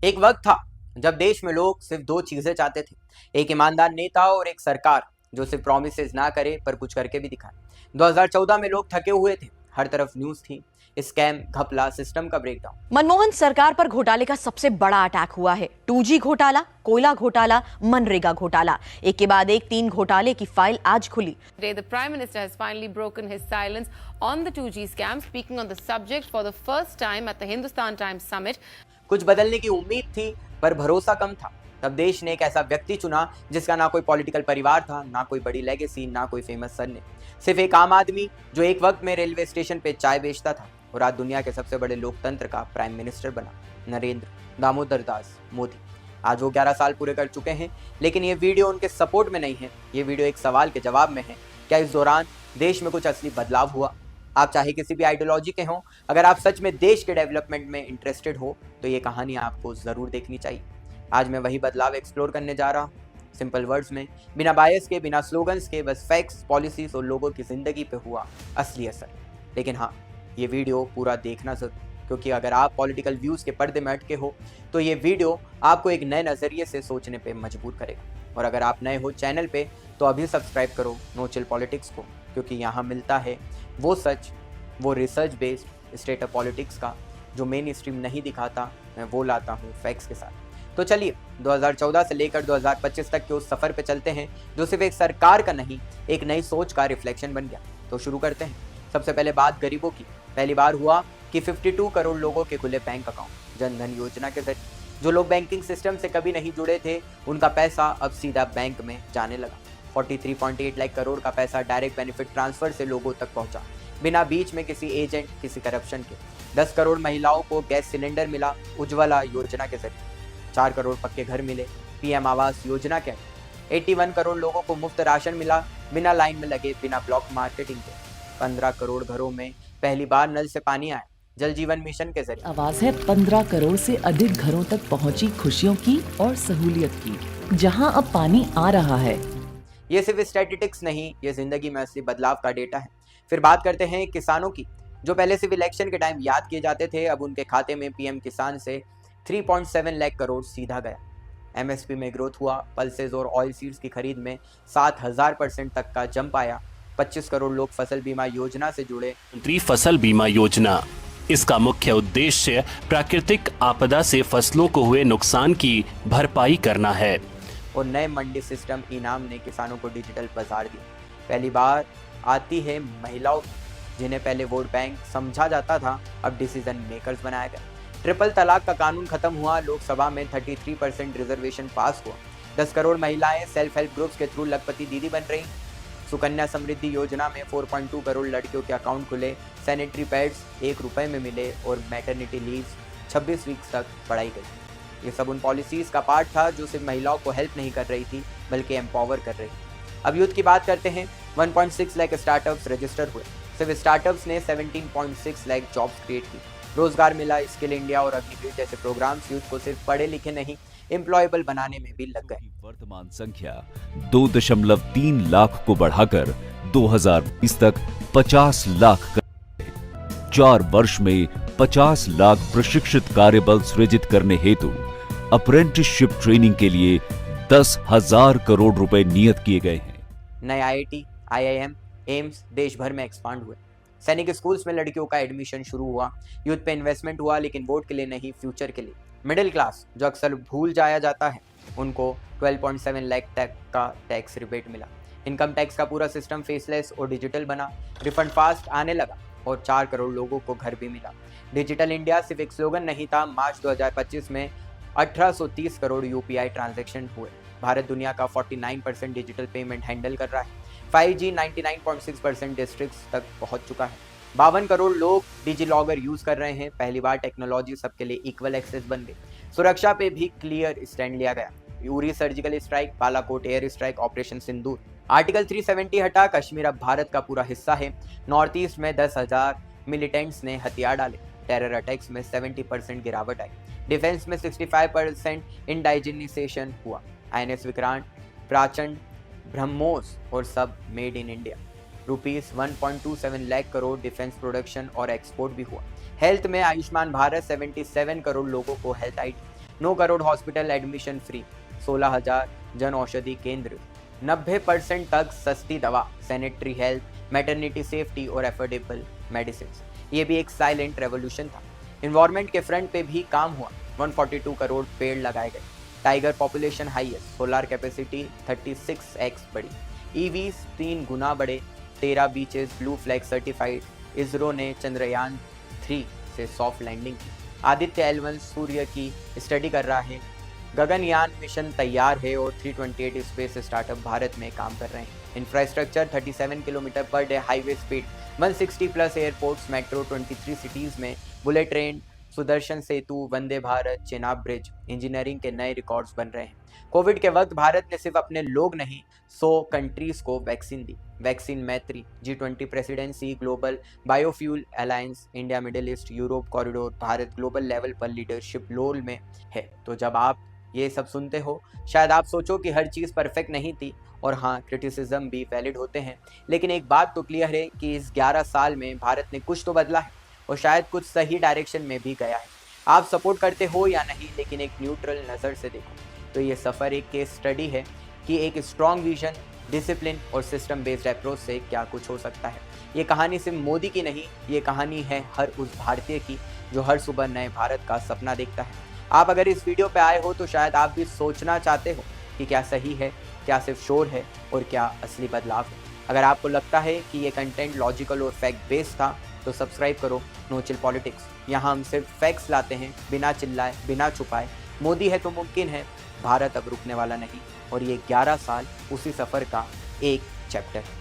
एक वक्त था जब देश में लोग सिर्फ दो चीजें चाहते थे, एक ईमानदार नेता और एक सरकार जो सिर्फ प्रॉमिसेस ना करे पर कुछ करके भी दिखाए। 2014 में लोग थके हुए थे, हर तरफ न्यूज थी, स्कैम, घपला, सिस्टम का ब्रेकडाउन। मनमोहन सरकार पर घोटाले का सबसे बड़ा अटैक हुआ है। 2G घोटाला, कोयला घोटाला, मनरेगा घोटाला, एक के बाद एक 3 घोटाले की फाइल आज खुली। Today, the Prime Minister has finally broken his silence on the 2G scam, speaking on the subject for the first time at the Hindustan Times Summit. कुछ बदलने की उम्मीद थी पर भरोसा कम था। तब देश ने एक ऐसा व्यक्ति चुना जिसका ना कोई पॉलिटिकल परिवार था, ना कोई बड़ी लेगेसी, ना कोई फेमस सरनेम, सिर्फ एक आम आदमी जो एक वक्त में रेलवे स्टेशन पे चाय बेचता था और आज दुनिया के सबसे बड़े लोकतंत्र का प्राइम मिनिस्टर बना। नरेंद्र दामोदर दास मोदी। आज वो 11 साल पूरे कर चुके हैं, लेकिन ये वीडियो उनके सपोर्ट में नहीं है, ये वीडियो एक सवाल के जवाब में है। क्या इस दौरान देश में कुछ असली बदलाव हुआ? आप चाहे किसी भी आइडियोलॉजी के हों, अगर आप सच में देश के डेवलपमेंट में इंटरेस्टेड हो तो ये कहानी आपको ज़रूर देखनी चाहिए। आज मैं वही बदलाव एक्सप्लोर करने जा रहा हूँ, सिंपल वर्ड्स में, बिना बायस के, बिना स्लोगन्स के, बस फैक्ट्स, पॉलिसीज और लोगों की ज़िंदगी पे हुआ असली असर। लेकिन हाँ, ये वीडियो पूरा देखना ज़रूर, क्योंकि अगर आप पॉलिटिकल व्यूज़ के पर्दे में अटके हो तो ये वीडियो आपको एक नए नज़रिए से सोचने पे मजबूर करेगा। और अगर आप नए हो चैनल पे तो अभी सब्सक्राइब करो नो चिल पॉलिटिक्स को, क्योंकि यहाँ मिलता है वो सच, वो research based state of politics का जो मेन स्ट्रीम नहीं दिखाता, मैं वो लाता हूँ फैक्ट्स के साथ। तो चलिए 2014 से लेकर 2025 तक के उस सफ़र पे चलते हैं जो सिर्फ एक सरकार का नहीं, एक नई सोच का रिफ्लेक्शन बन गया। तो शुरू करते हैं। सबसे पहले बात गरीबों की। पहली बार हुआ कि 52 करोड़ लोगों के खुले बैंक अकाउंट जन धन योजना के जरिए। जो लोग बैंकिंग सिस्टम से कभी नहीं जुड़े थे, उनका पैसा अब सीधा बैंक में जाने लगा। 43.8 लाख करोड़ का पैसा डायरेक्ट बेनिफिट ट्रांसफर से लोगों तक पहुंचा, बिना बीच में किसी एजेंट, किसी करप्शन के। 10 करोड़ महिलाओं को गैस सिलेंडर मिला उज्ज्वला योजना के जरिए। 4 करोड़ पक्के घर मिले पीएम आवास योजना के। 81 करोड़ लोगों को मुफ्त राशन मिला, बिना लाइन में लगे, बिना ब्लॉक मार्केटिंग के। 15 करोड़ घरों में पहली बार नल से पानी आया, जल जीवन मिशन के जरिए। आवाज है 15 करोड़ से अधिक घरों तक पहुंची खुशियों की और सहूलियत की, जहां अब पानी आ रहा है। ये सिर्फ स्टैटिस्टिक्स नहीं, ये जिंदगी में असली बदलाव का डेटा है। फिर बात करते हैं किसानों की, जो पहले सिर्फ इलेक्शन के टाइम याद किए जाते थे, अब उनके खाते में पीएम किसान से 3.7 लाख करोड़ सीधा गया। एमएसपी में ग्रोथ हुआ, पल्सेस और ऑयल सीड्स की खरीद में 7000% तक का जंप आया। 25 करोड़ लोग फसल बीमा योजना से जुड़े। प्रधानमंत्री फसल बीमा योजना, इसका मुख्य उद्देश्य प्राकृतिक आपदा से फसलों को हुए नुकसान की भरपाई करना है। और नए मंडी सिस्टम इनाम ने किसानों को डिजिटल बाजार दिया। पहली बार आती है महिलाओं, जिन्हें पहले वोट बैंक समझा जाता था, अब डिसीजन मेकर्स बनाया गया। ट्रिपल तलाक का कानून खत्म हुआ, लोकसभा में 33% रिजर्वेशन पास हुआ। 10 करोड़ महिलाएं सेल्फ हेल्प ग्रुप्स के थ्रू लखपति दीदी बन रही। सुकन्या समृद्धि योजना में 4.2 करोड़ लड़कियों के अकाउंट खुले, सैनिटरी पैड्स 1 रुपए में मिले और मैटरनिटी लीव 26 वीक्स तक बढ़ाई गई। ये सब उन पॉलिसीज का पार्ट था जो सिर्फ महिलाओं को हेल्प नहीं कर रही थी, बल्कि एम्पावर कर रही थी। अब यूथ की बात करते हैं। 1.6 लाख स्टार्टअप्स रजिस्टर हुए। सिर्फ स्टार्टअप्स ने 17.6 लाख जॉब्स क्रिएट की, रोजगार मिला। स्किल इंडिया और अग्निवीर जैसे प्रोग्राम्स यूथ को सिर्फ पढ़े लिखे नहीं, एम्प्लॉयबल बनाने में भी लग गए। वर्तमान संख्या 2.3 लाख को बढ़ाकर 2020 तक 50 लाख कर 4 वर्ष में 50 लाख प्रशिक्षित कार्यबल सृजित करने हेतु अप्रेंटिसशिप ट्रेनिंग के लिए 10,000 करोड़ रुपए नियत किए गए हैं। नए आईआईटी, आईआईएम, एम्स देश भर में एक्सपांड हुए। सैनिक स्कूल्स में लड़कियों का एडमिशन शुरू हुआ। यूथ पे इन्वेस्टमेंट हुआ, लेकिन वोट के लिए नहीं, फ्यूचर के लिए। मिडिल क्लास, जो अक्सर भूल जाया जाता है, उनको 12.7 लाख तक का टैक्स रिबेट मिला। इनकम टैक्स का पूरा सिस्टम फेसलेस और डिजिटल बना। रिफंड फास्ट आने लगा और 4 करोड़ लोगों को घर भी मिला। डिजिटल इंडिया सिर्फ एक स्लोगन नहीं था। मार्च 2025 में 1830 करोड़ यूपीआई ट्रांजैक्शन हुए। भारत दुनिया का 49% डिजिटल पेमेंट हैंडल कर रहा है। 5G 99.6% डिस्ट्रिक्ट्स तक पहुंच चुका है। 52 करोड़ लोग डिजी लॉगर यूज कर रहे हैं। पहली बार टेक्नोलॉजी सबके लिए इक्वल एक्सेस बन गई। सुरक्षा पे भी क्लियर स्टैंड लिया गया। Uri surgical strike, Balakot air strike, operation Sindoor. Article 370 हटा, कश्मीर अब भारत का पूरा हिस्सा है। नॉर्थ ईस्ट में 10,000 मिलिटेंट्स ने हथियार डाले। टेरर अटैक्स में 70% गिरावट आई। डिफेंस में 65% इंडाइजिनाइजेशन हुआ। INS विक्रांत, प्राचंड, ब्रह्मोस और सब made in India. ₹1.27 lakh crore defence production और एक्सपोर्ट भी हुआ। हेल्थ में आयुष्मान भारत 77 करोड़ लोगों को health ID. 9 crore hospital admission free, 16,000 Jan Aushadhi केंद्र, 90% तक सस्ती दवा, सैनिटरी हेल्थ, मैटरनिटी सेफ्टी और एफोर्डेबल मेडिसिन। ये भी एक साइलेंट रेवोल्यूशन था। इन्वायरमेंट के फ्रंट पे भी काम हुआ, 142 करोड़ पेड़ लगाए गए, tiger population highest, solar capacity 36x बढ़ी, ईवीज 3 गुना बढ़े, 13 beaches blue flag certified, ISRO ने चंद्रयान 3 से सॉफ्ट लैंडिंग की, आदित्य L1 सूर्य की स्टडी कर रहा है, गगनयान मिशन तैयार है और 328 स्पेस स्टार्टअप भारत में काम कर रहे हैं। Infrastructure 37 kilometre per day highway speed, 160+ airports, metro 23 cities में, बुलेट ट्रेन, सुदर्शन सेतु, वंदे भारत, चेनाब ब्रिज, इंजीनियरिंग के नए रिकॉर्ड्स बन रहे हैं। कोविड के वक्त भारत ने सिर्फ अपने लोग नहीं 100 कंट्रीज को वैक्सीन दी। वैक्सीन मैत्री, G20 presidency, global biofuel alliance, India middle east Europe corridor, Bharat global level पर लीडरशिप रोल में है। तो जब आप ये सब सुनते हो शायद आप सोचो कि हर चीज़ परफेक्ट नहीं थी, और हाँ, क्रिटिसिज्म भी वैलिड होते हैं, लेकिन एक बात तो क्लियर है कि इस 11 साल में भारत ने कुछ तो बदला है और शायद कुछ सही डायरेक्शन में भी गया है। आप सपोर्ट करते हो या नहीं, लेकिन एक न्यूट्रल नज़र से देखो तो ये सफ़र एक केस स्टडी है कि एक स्ट्रॉन्ग विजन, डिसिप्लिन और सिस्टम बेस्ड अप्रोच से क्या कुछ हो सकता है। ये कहानी सिर्फ मोदी की नहीं, ये कहानी है हर उस भारतीय की जो हर सुबह नए भारत का सपना देखता है। आप अगर इस वीडियो पे आए हो तो शायद आप भी सोचना चाहते हो कि क्या सही है, क्या सिर्फ शोर है और क्या असली बदलाव है। अगर आपको लगता है कि ये कंटेंट लॉजिकल और फैक्ट बेस्ड था तो सब्सक्राइब करो नो चिल पॉलिटिक्स। यहाँ हम सिर्फ फैक्ट्स लाते हैं, बिना चिल्लाए, बिना छुपाए। मोदी है तो मुमकिन है, भारत अब रुकने वाला नहीं, और ये 11 साल उसी सफ़र का एक चैप्टर है।